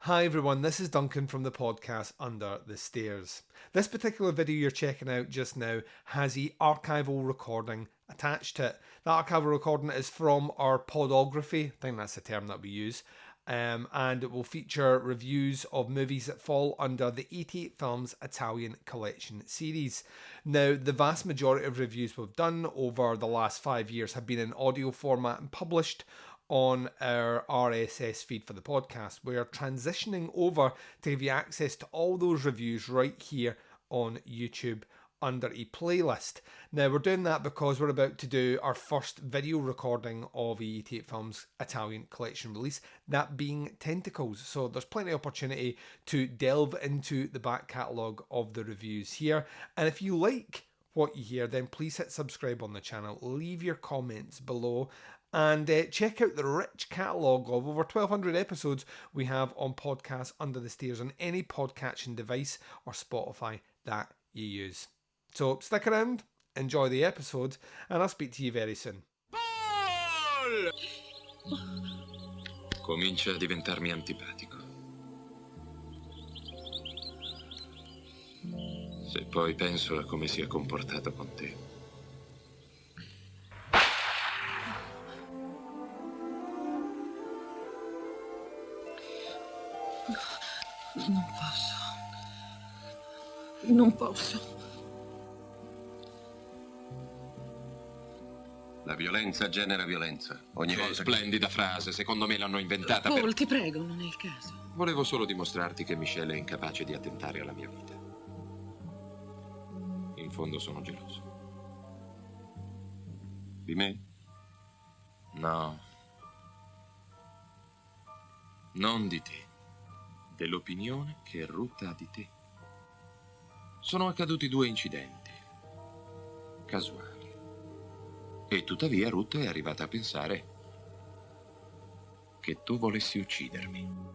Hi everyone, this is Duncan from the podcast Under the Stairs. This particular video you're checking out just now has the archival recording attached to it. The archival recording is from our podography, I think that's the term that we use, and it will feature reviews of movies that fall under the 88 Films Italian Collection series. Now, the vast majority of reviews we've done over the last 5 years have been in audio format and published on our RSS feed for the podcast. We are transitioning over to give you access to all those reviews right here on YouTube under a playlist. Now, we're doing that because we're about to do our first video recording of 88 Films Italian Collection release, that being Tentacles. So there's plenty of opportunity to delve into the back catalogue of the reviews here. And if you like what you hear, then please hit subscribe on the channel, leave your comments below, and check out the rich catalogue of over 1,200 episodes we have on podcasts Under the Stairs on any podcatching device or Spotify that you use. So stick around, enjoy the episode, and I'll speak to you very soon. Ball! Comincia a diventarmi antipatico. Se poi penso a come si è comportato con te. Non posso. La violenza genera violenza. Ogni volta. Splendida frase, secondo me l'hanno inventata Paul, per... ti prego, non è il caso. Volevo solo dimostrarti che Michelle è incapace di attentare alla mia vita. In fondo sono geloso. Di me? No. Non di te. Dell'opinione che Ruth ha di te. Sono accaduti 2 incidenti casuali e tuttavia Ruth è arrivata a pensare che tu volessi uccidermi.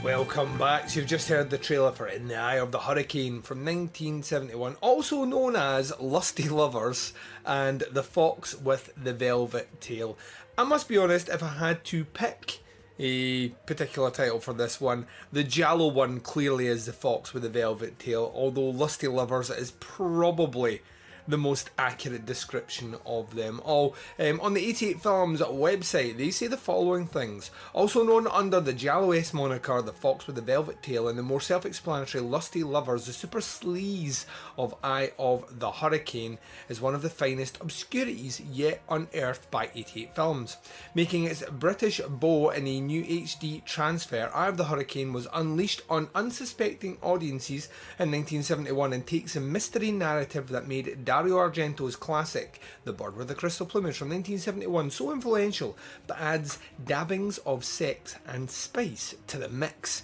Welcome back. So you've just heard the trailer for In the Eye of the Hurricane from 1971, also known as Lusty Lovers and The Fox with the Velvet Tail. I must be honest, if I had to pick a particular title for this one, the giallo one clearly is The Fox with the Velvet Tail, although Lusty Lovers is probably the most accurate description of them all. On the 88 Films website, they say the following things. Also known under the Giallo-esque moniker, the fox with the velvet tail, and the more self-explanatory lusty lovers, the super sleaze of Eye of the Hurricane is one of the finest obscurities yet unearthed by 88 Films. Making its British beau in a new HD transfer, Eye of the Hurricane was unleashed on unsuspecting audiences in 1971 and takes a mystery narrative that made Dario Argento's classic The Bird with the Crystal Plumage from 1971 so influential, but adds dabbings of sex and spice to the mix.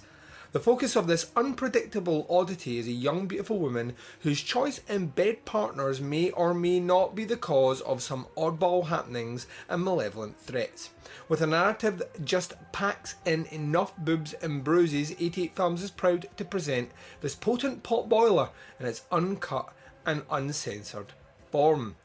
The focus of this unpredictable oddity is a young beautiful woman whose choice in bed partners may or may not be the cause of some oddball happenings and malevolent threats. With a narrative that just packs in enough boobs and bruises, 88 Films is proud to present this potent potboiler in its uncut and uncensored form.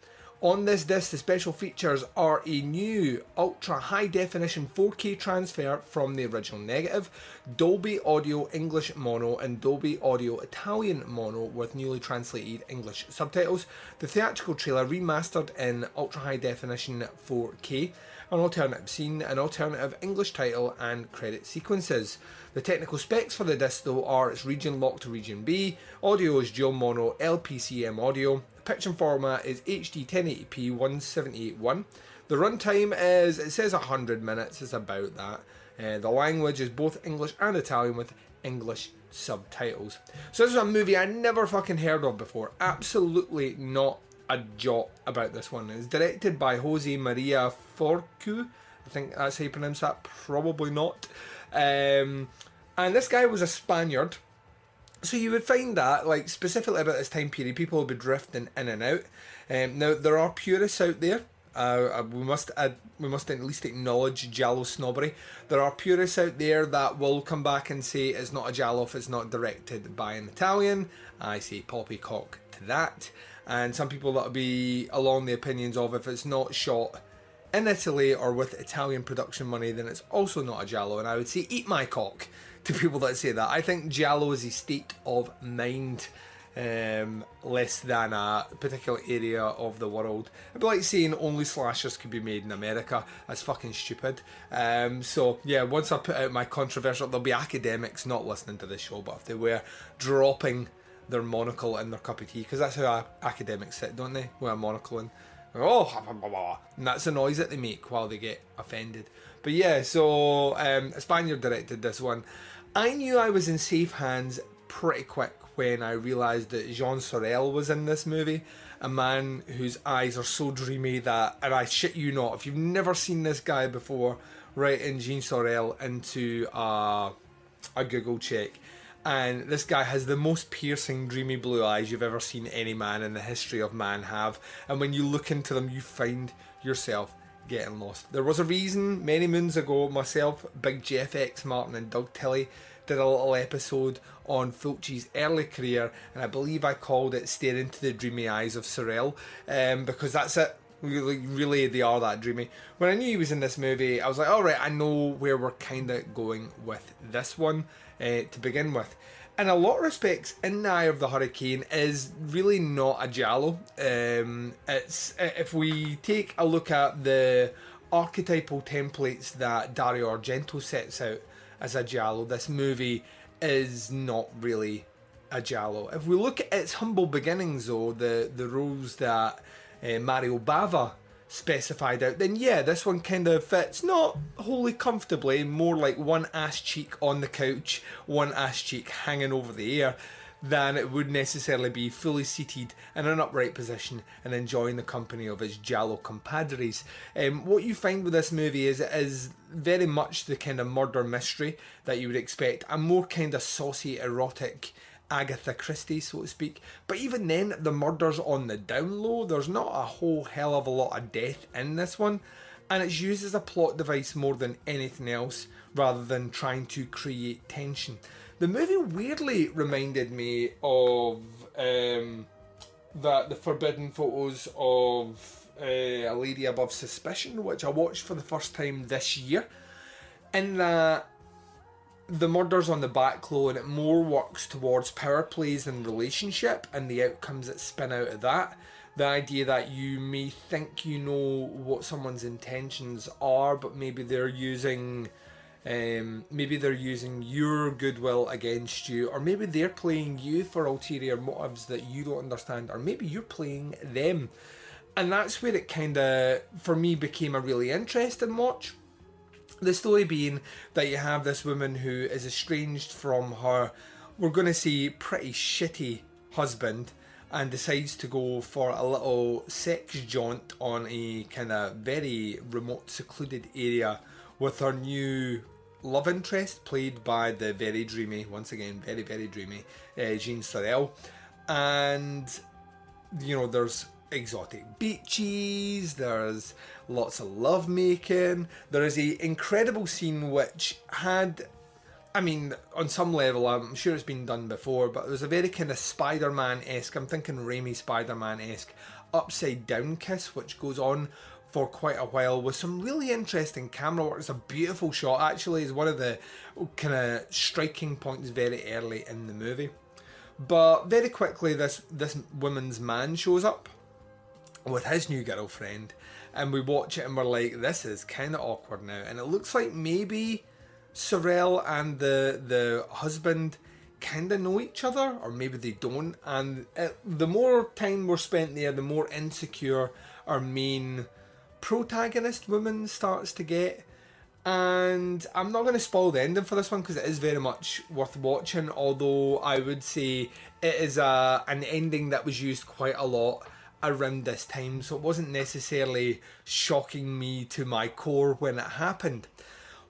On this disc, the special features are a new ultra high definition 4K transfer from the original negative, Dolby Audio English mono and Dolby Audio Italian mono with newly translated English subtitles, the theatrical trailer remastered in ultra high definition 4K, an alternative scene, an alternative English title and credit sequences. The technical specs for the disc though are its region lock to region B, audio is dual mono LPCM audio, picture format is HD 1080p 178.1. The runtime is, it says 100 minutes, it's about that. The language is both English and Italian with English subtitles. So this is a movie I never fucking heard of before. Absolutely not a jot about this one. It's directed by José María Forqué. I think that's how you pronounce that. Probably not. And this guy was a Spaniard. So you would find that, like, specifically about this time period, people would be drifting in and out. Now, there are purists out there. We must at least acknowledge giallo snobbery. There are purists out there that will come back and say it's not a giallo if it's not directed by an Italian. I say poppycock to that. And some people that will be along the opinions of if it's not shot in Italy or with Italian production money, then it's also not a giallo. And I would say eat my cock to people that say that. I think giallo is a state of mind, less than a particular area of the world. I'd be like saying only slashers could be made in America. That's fucking stupid. So yeah, once I put out my controversial, there'll be academics not listening to this show, but if they were, dropping their monocle in their cup of tea, because that's how academics sit, don't they? With a monocle in. Oh, and that's the noise that they make while they get offended. But yeah, so a Spaniard directed this one. I knew I was in safe hands pretty quick when I realised that Jean Sorel was in this movie, a man whose eyes are so dreamy that, and I shit you not, if you've never seen this guy before, write in Jean Sorel into a Google check. And this guy has the most piercing, dreamy blue eyes you've ever seen any man in the history of man have. And when you look into them, you find yourself getting lost. There was a reason many moons ago, myself, Big Jeff X Martin and Doug Tilley did a little episode on Fulci's early career, and I believe I called it Stare into the Dreamy Eyes of Sorel, because that's it. Really, they are that dreamy. When I knew he was in this movie, I was like, alright, I know where we're kind of going with this one to begin with. In a lot of respects, In the Eye of the Hurricane is really not a giallo. It's, if we take a look at the archetypal templates that Dario Argento sets out as a giallo, this movie is not really a giallo. If we look at its humble beginnings though, the rules that Mario Bava specified out, then yeah, this one kind of fits, not wholly comfortably, more like one ass cheek on the couch, one ass cheek hanging over the air, than it would necessarily be fully seated in an upright position and enjoying the company of his giallo compadres. What you find with this movie is very much the kind of murder mystery that you would expect, a more kind of saucy, erotic Agatha Christie, so to speak. But even then, the murder's on the down low. There's not a whole hell of a lot of death in this one, and it's used as a plot device more than anything else, rather than trying to create tension. The movie weirdly reminded me of the Forbidden Photos of A Lady Above Suspicion, which I watched for the first time this year, in that the murder's on the back low and it more works towards power plays and relationship and the outcomes that spin out of that the idea that you may think you know what someone's intentions are, but maybe they're using your goodwill against you, or maybe they're playing you for ulterior motives that you don't understand, or maybe you're playing them. And that's where it kind of, for me, became a really interesting watch. The story being that you have this woman who is estranged from her, we're going to say, pretty shitty husband, and decides to go for a little sex jaunt on a kind of very remote, secluded area with her new love interest, played by the very dreamy, once again, very, very dreamy, Jean Sorel. And, you know, there's exotic beaches, there's lots of love making, there is a incredible scene which had, I mean, on some level, I'm sure it's been done before, but it was a very kind of Spider-Man-esque, I'm thinking Raimi Spider-Man-esque, upside down kiss, which goes on for quite a while with some really interesting camera work. It's a beautiful shot, actually. It's one of the kind of striking points very early in the movie. But very quickly, this woman's man shows up with his new girlfriend, and we watch it and we're like, this is kind of awkward now. And it looks like maybe Sorel and the husband kind of know each other, or maybe they don't. And the more time we're spent there, the more insecure our main protagonist woman starts to get. And I'm not going to spoil the ending for this one because it is very much worth watching, although I would say it is an ending that was used quite a lot around this time, so it wasn't necessarily shocking me to my core when it happened.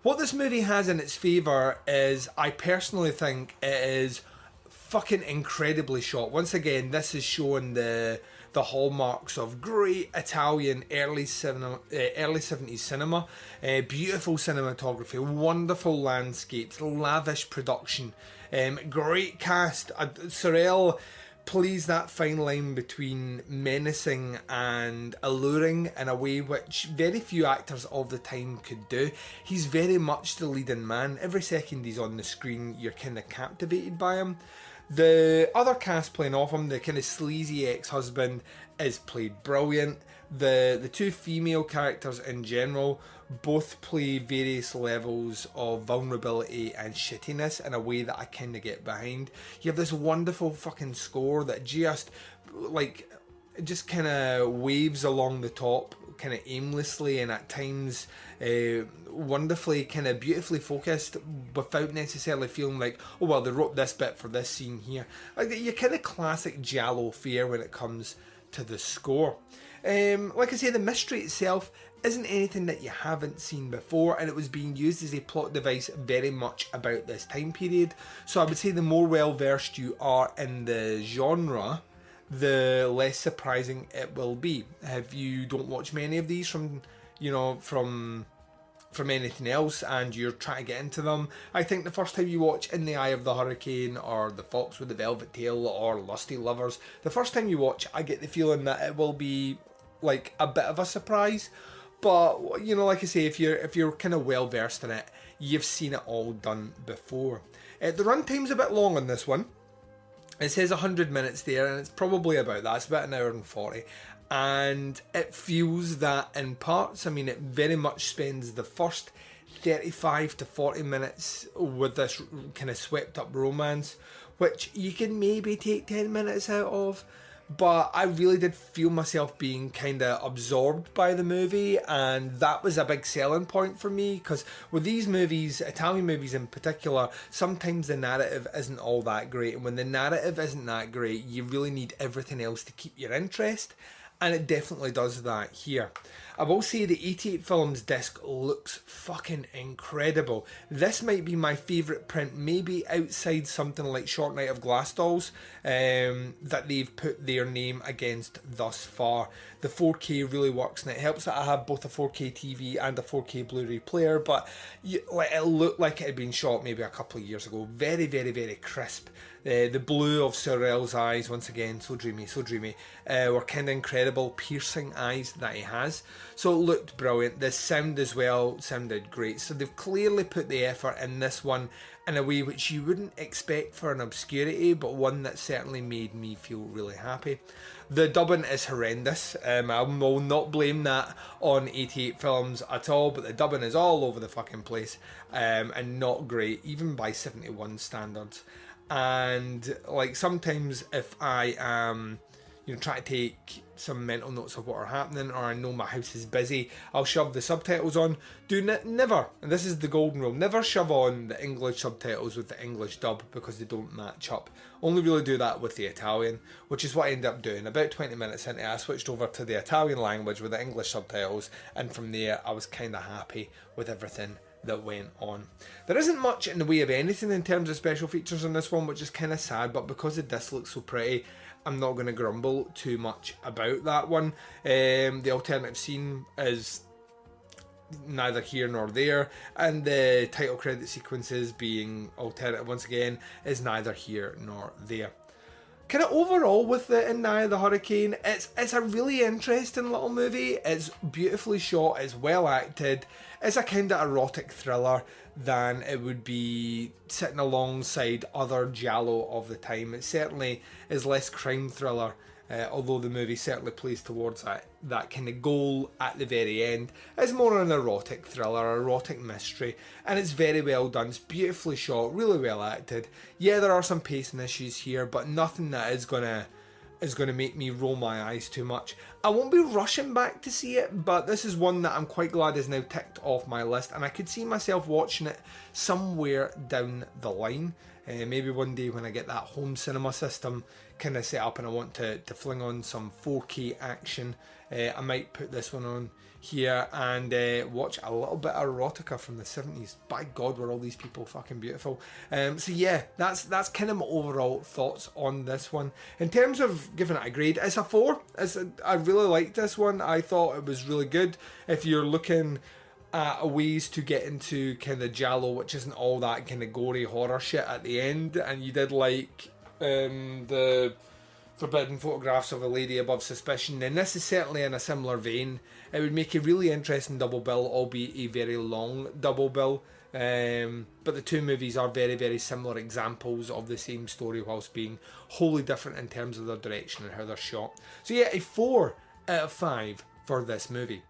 What this movie has in its favour is, I personally think it is fucking incredibly shot. Once again, this is showing the hallmarks of great Italian early 70s cinema. Beautiful cinematography, wonderful landscapes, lavish production, great cast. Sorel plays that fine line between menacing and alluring in a way which very few actors of the time could do. He's very much the leading man. Every second he's on the screen, you're kind of captivated by him. The other cast playing off him, the kind of sleazy ex-husband, is played brilliant. The two female characters in general both play various levels of vulnerability and shittiness in a way that I kind of get behind. You have this wonderful fucking score that just kind of waves along the top, kind of aimlessly, and at times wonderfully, kind of beautifully focused, without necessarily feeling like, oh well, they wrote this bit for this scene here. Like your kind of classic giallo fare when it comes to the score. Like I say, the mystery itself isn't anything that you haven't seen before, and it was being used as a plot device very much about this time period. So I would say the more well versed you are in the genre, the less surprising it will be. If you don't watch many of these from anything else and you're trying to get into them, I think the first time you watch In the Eye of the Hurricane or The Fox with the Velvet Tail or Lusty Lovers, the first time you watch, I get the feeling that it will be like a bit of a surprise. But, you know, like I say, if you're kind of well versed in it, you've seen it all done before. The runtime's a bit long on this one. It says 100 minutes there, and it's probably about that. It's about an hour and 40. And it feels that in parts. I mean, it very much spends the first 35 to 40 minutes with this kind of swept up romance, which you can maybe take 10 minutes out of. But I really did feel myself being kind of absorbed by the movie, and that was a big selling point for me, because with these movies, Italian movies in particular, sometimes the narrative isn't all that great, and when the narrative isn't that great, you really need everything else to keep your interest, and it definitely does that here. I will say the 88 Films disc looks fucking incredible. This might be my favourite print, maybe outside something like Short Night of Glass Dolls, that they've put their name against thus far. The 4K really works, and it helps that I have both a 4K TV and a 4K Blu-ray player, but it looked like it had been shot maybe a couple of years ago. Very, very, very crisp. The blue of Sorel's eyes, once again, so dreamy, were kind of incredible, piercing eyes that he has. So it looked brilliant. The sound as well sounded great. So they've clearly put the effort in this one in a way which you wouldn't expect for an obscurity, but one that certainly made me feel really happy. The dubbing is horrendous. I will not blame that on 88 films at all, but the dubbing is all over the fucking place, and not great, even by 71 standards. And like sometimes if I am try to take some mental notes of what are happening, or I know my house is busy, I'll shove the subtitles on. Never, and this is the golden rule, never shove on the English subtitles with the English dub, because they don't match up. Only really do that with the Italian, which is what I ended up doing. About 20 minutes into it, I switched over to the Italian language with the English subtitles, and from there I was kind of happy with everything that went on. There isn't much in the way of anything in terms of special features in this one, which is kind of sad, but because the disc looks so pretty, I'm not going to grumble too much about that one. The alternative scene is neither here nor there, and the title credit sequences being alternative once again is neither here nor there. Kind of overall with the In the Eye of the Hurricane, it's a really interesting little movie. It's beautifully shot, it's well acted, it's a kind of erotic thriller than it would be sitting alongside other giallo of the time. It certainly is less crime thriller, although the movie certainly plays towards that kind of goal at the very end. It's more an erotic thriller, erotic mystery, and it's very well done. It's beautifully shot, really well acted. Yeah, there are some pacing issues here, but nothing that is gonna make me roll my eyes too much. I won't be rushing back to see it, but this is one that I'm quite glad is now ticked off my list, and I could see myself watching it somewhere down the line. Maybe one day when I get that home cinema system kind of set up and I want to fling on some 4K action, I might put this one on here and watch a little bit of erotica from the 70s. By God, were all these people fucking beautiful. So yeah, that's kind of my overall thoughts on this one. In terms of giving it a grade, it's a 4. I really liked this one. I thought it was really good. If you're looking at ways to get into kind of giallo, which isn't all that kind of gory horror shit at the end, and you did like the Forbidden Photographs of a Lady Above Suspicion, then this is certainly in a similar vein. It would make a really interesting double bill, albeit a very long double bill. But the two movies are very, very similar examples of the same story, whilst being wholly different in terms of their direction and how they're shot. So yeah, a 4 out of 5 for this movie.